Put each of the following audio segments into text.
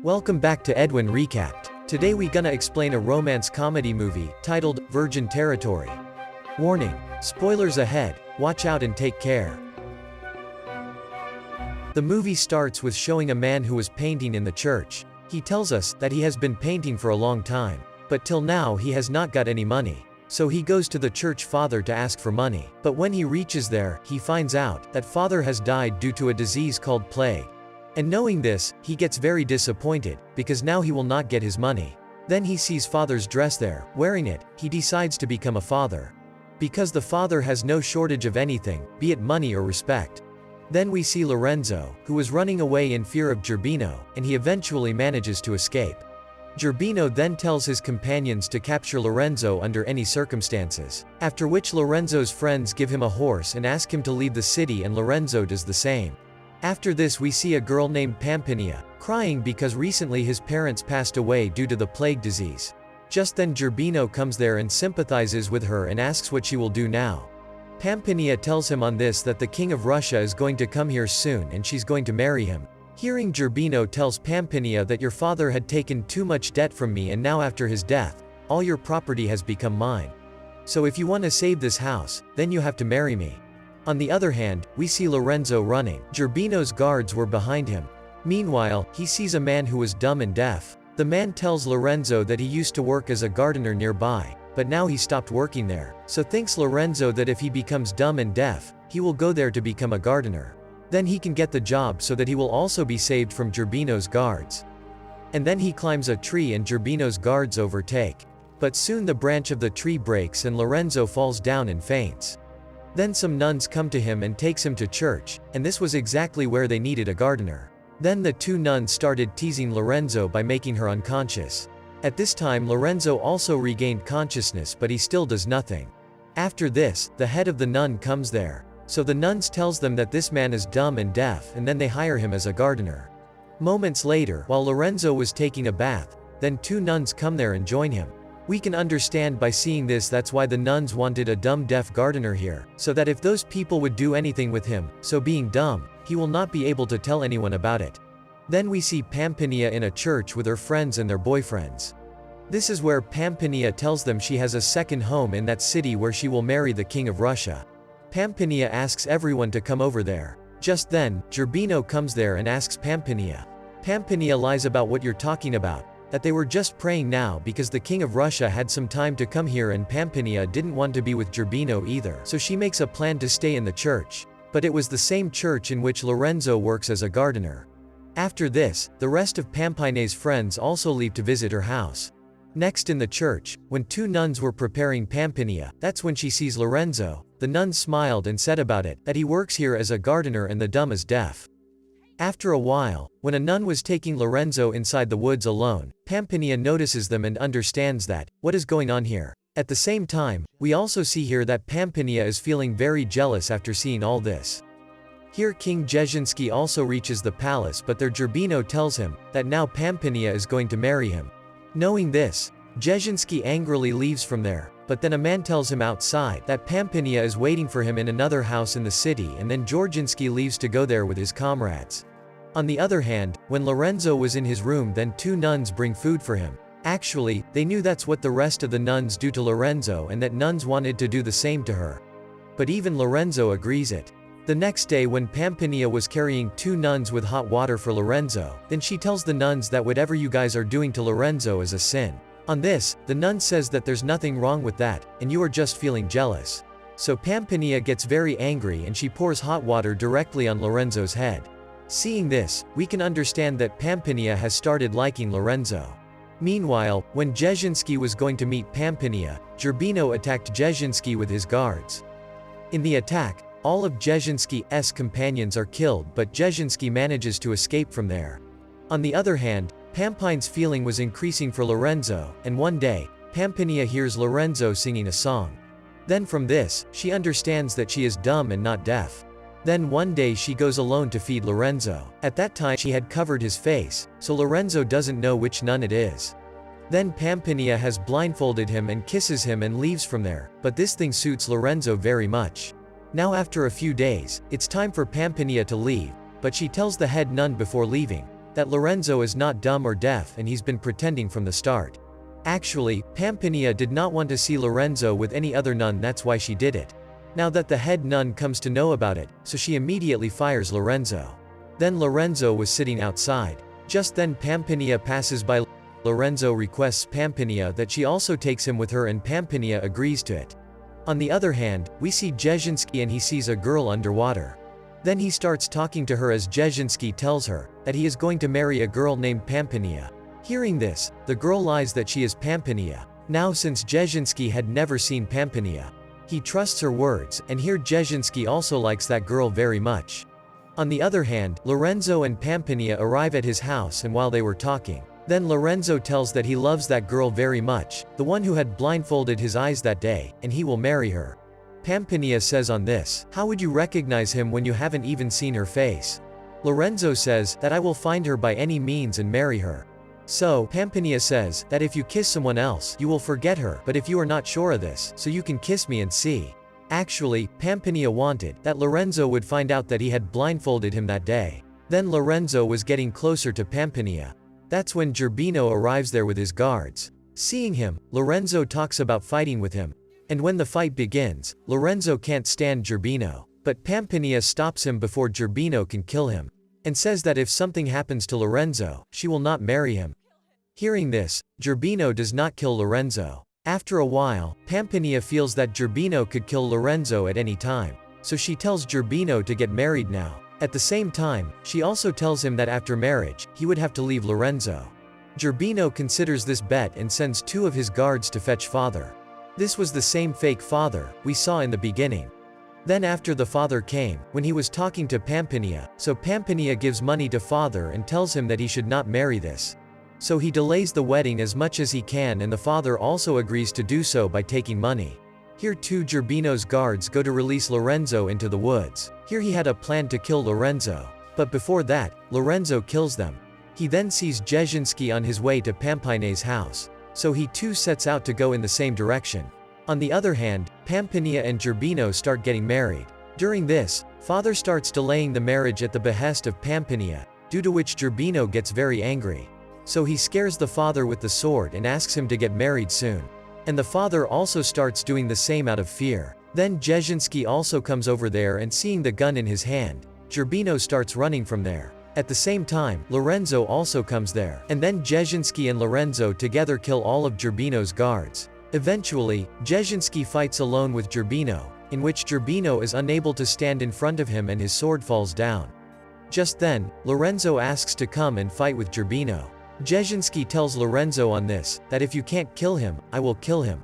Welcome back to Edwin Recapped. Today we gonna explain a romance comedy movie, titled, Virgin Territory. Warning, spoilers ahead, watch out and take care. The movie starts with showing a man who was painting in the church. He tells us that he has been painting for a long time, but till now he has not got any money. So he goes to the church father to ask for money, but when he reaches there, he finds out that father has died due to a disease called plague. And knowing this, he gets very disappointed, because now he will not get his money. Then he sees father's dress there, wearing it, he decides to become a father. Because the father has no shortage of anything, be it money or respect. Then we see Lorenzo, who was running away in fear of Gerbino, and he eventually manages to escape. Gerbino then tells his companions to capture Lorenzo under any circumstances, after which Lorenzo's friends give him a horse and ask him to leave the city, and Lorenzo does the same. After this we see a girl named Pampinea, crying because recently his parents passed away due to the plague disease. Just then Gerbino comes there and sympathizes with her and asks what she will do now. Pampinea tells him on this that the king of Russia is going to come here soon and she's going to marry him. Hearing Gerbino tells Pampinea that your father had taken too much debt from me and now after his death, all your property has become mine. So if you want to save this house, then you have to marry me. On the other hand, we see Lorenzo running. Gerbino's guards were behind him. Meanwhile, he sees a man who was dumb and deaf. The man tells Lorenzo that he used to work as a gardener nearby, but now he stopped working there. So thinks Lorenzo that if he becomes dumb and deaf, he will go there to become a gardener. Then he can get the job so that he will also be saved from Gerbino's guards. And then he climbs a tree and Gerbino's guards overtake. But soon the branch of the tree breaks and Lorenzo falls down and faints. Then some nuns come to him and takes him to church, and this was exactly where they needed a gardener. Then the two nuns started teasing Lorenzo by making her unconscious. At this time Lorenzo also regained consciousness, but he still does nothing. After this, the head of the nun comes there. So the nuns tells them that this man is dumb and deaf, and then they hire him as a gardener. Moments later, while Lorenzo was taking a bath, then two nuns come there and join him. We can understand by seeing this that's why the nuns wanted a dumb deaf gardener here, so that if those people would do anything with him, so being dumb, he will not be able to tell anyone about it. Then we see Pampinea in a church with her friends and their boyfriends. This is where Pampinea tells them she has a second home in that city where she will marry the king of Russia. Pampinea asks everyone to come over there. Just then, Gerbino comes there and asks Pampinea. Pampinea lies about what you're talking about, that they were just praying now because the king of Russia had some time to come here and Pampinea didn't want to be with Gerbino either, so she makes a plan to stay in the church. But it was the same church in which Lorenzo works as a gardener. After this, the rest of Pampinea's friends also leave to visit her house. Next in the church, when two nuns were preparing Pampinea, that's when she sees Lorenzo. The nuns smiled and said about it, that he works here as a gardener and the dumb is deaf. After a while, when a nun was taking Lorenzo inside the woods alone, Pampinea notices them and understands that, what is going on here? At the same time, we also see here that Pampinea is feeling very jealous after seeing all this. Here King Dzerzhinsky also reaches the palace, but there Gerbino tells him, that now Pampinea is going to marry him. Knowing this, Dzerzhinsky angrily leaves from there, but then a man tells him outside that Pampinea is waiting for him in another house in the city, and then Dzerzhinsky leaves to go there with his comrades. On the other hand, when Lorenzo was in his room, then two nuns bring food for him. Actually, they knew that's what the rest of the nuns do to Lorenzo and that nuns wanted to do the same to her. But even Lorenzo agrees it. The next day when Pampinea was carrying two nuns with hot water for Lorenzo, then she tells the nuns that whatever you guys are doing to Lorenzo is a sin. On this, the nun says that there's nothing wrong with that, and you are just feeling jealous. So Pampinea gets very angry and she pours hot water directly on Lorenzo's head. Seeing this, we can understand that Pampinea has started liking Lorenzo. Meanwhile, when Dzerzhinsky was going to meet Pampinea, Gerbino attacked Dzerzhinsky with his guards. In the attack, all of Dzerzhinsky's companions are killed, but Dzerzhinsky manages to escape from there. On the other hand, Pampine's feeling was increasing for Lorenzo, and one day, Pampinea hears Lorenzo singing a song. Then from this, she understands that she is dumb and not deaf. Then one day she goes alone to feed Lorenzo. At that time she had covered his face, so Lorenzo doesn't know which nun it is. Then Pampinea has blindfolded him and kisses him and leaves from there, but this thing suits Lorenzo very much. Now after a few days, it's time for Pampinea to leave, but she tells the head nun before leaving, that Lorenzo is not dumb or deaf and he's been pretending from the start. Actually, Pampinea did not want to see Lorenzo with any other nun, that's why she did it. Now that the head nun comes to know about it, so she immediately fires Lorenzo. Then Lorenzo was sitting outside. Just then Pampinea passes by. Lorenzo requests Pampinea that she also takes him with her and Pampinea agrees to it. On the other hand, we see Jezhinski and he sees a girl underwater. Then he starts talking to her as Jezhinski tells her that he is going to marry a girl named Pampinea. Hearing this, the girl lies that she is Pampinea. Now since Jezhinski had never seen Pampinea, he trusts her words, and here Jezhinski also likes that girl very much. On the other hand, Lorenzo and Pampinea arrive at his house, and while they were talking, then Lorenzo tells that he loves that girl very much, the one who had blindfolded his eyes that day, and he will marry her. Pampinea says on this, "How would you recognize him when you haven't even seen her face?" Lorenzo says that I will find her by any means and marry her. So, Pampinea says that if you kiss someone else, you will forget her, but if you are not sure of this, so you can kiss me and see. Actually, Pampinea wanted that Lorenzo would find out that he had blindfolded him that day. Then Lorenzo was getting closer to Pampinea. That's when Gerbino arrives there with his guards. Seeing him, Lorenzo talks about fighting with him. And when the fight begins, Lorenzo can't stand Gerbino, but Pampinea stops him before Gerbino can kill him, and says that if something happens to Lorenzo, she will not marry him. Hearing this, Gerbino does not kill Lorenzo. After a while, Pampinea feels that Gerbino could kill Lorenzo at any time, so she tells Gerbino to get married now. At the same time, she also tells him that after marriage, he would have to leave Lorenzo. Gerbino considers this bet and sends 2 of his guards to fetch father. This was the same fake father we saw in the beginning. Then after the father came, when he was talking to Pampinea, so Pampinea gives money to father and tells him that he should not marry this. So he delays the wedding as much as he can, and the father also agrees to do so by taking money. Here too Gerbino's guards go to release Lorenzo into the woods. Here he had a plan to kill Lorenzo. But before that, Lorenzo kills them. He then sees Jezhinski on his way to Pampinea's house. So he too sets out to go in the same direction. On the other hand, Pampinea and Gerbino start getting married. During this, father starts delaying the marriage at the behest of Pampinea, due to which Gerbino gets very angry. So he scares the father with the sword and asks him to get married soon. And the father also starts doing the same out of fear. Then Jezhinski also comes over there, and seeing the gun in his hand, Gerbino starts running from there. At the same time, Lorenzo also comes there, and then Jezhinski and Lorenzo together kill all of Gerbino's guards. Eventually, Jezhinski fights alone with Gerbino, in which Gerbino is unable to stand in front of him and his sword falls down. Just then, Lorenzo asks to come and fight with Gerbino. Jezhinski tells Lorenzo on this, that if you can't kill him, I will kill him.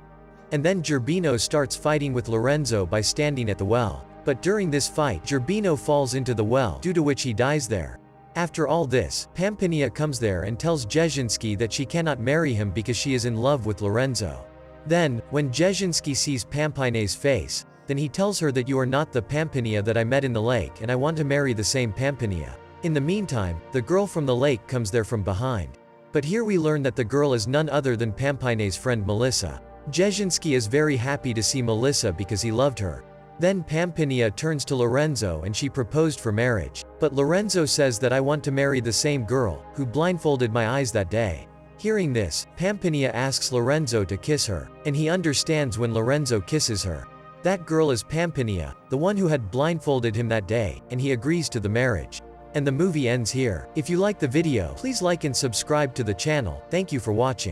And then Gerbino starts fighting with Lorenzo by standing at the well. But during this fight, Gerbino falls into the well, due to which he dies there. After all this, Pampinea comes there and tells Jezhinski that she cannot marry him because she is in love with Lorenzo. Then, when Jezhinski sees Pampinea's face, then he tells her that you are not the Pampinea that I met in the lake, and I want to marry the same Pampinea. In the meantime, the girl from the lake comes there from behind. But here we learn that the girl is none other than Pampinea's friend Melissa. Jezhinski is very happy to see Melissa because he loved her. Then Pampinea turns to Lorenzo and she proposed for marriage. But Lorenzo says that I want to marry the same girl, who blindfolded my eyes that day. Hearing this, Pampinea asks Lorenzo to kiss her, and he understands when Lorenzo kisses her. That girl is Pampinea, the one who had blindfolded him that day, and he agrees to the marriage. And the movie ends here. If you like the video, please like and subscribe to the channel. Thank you for watching.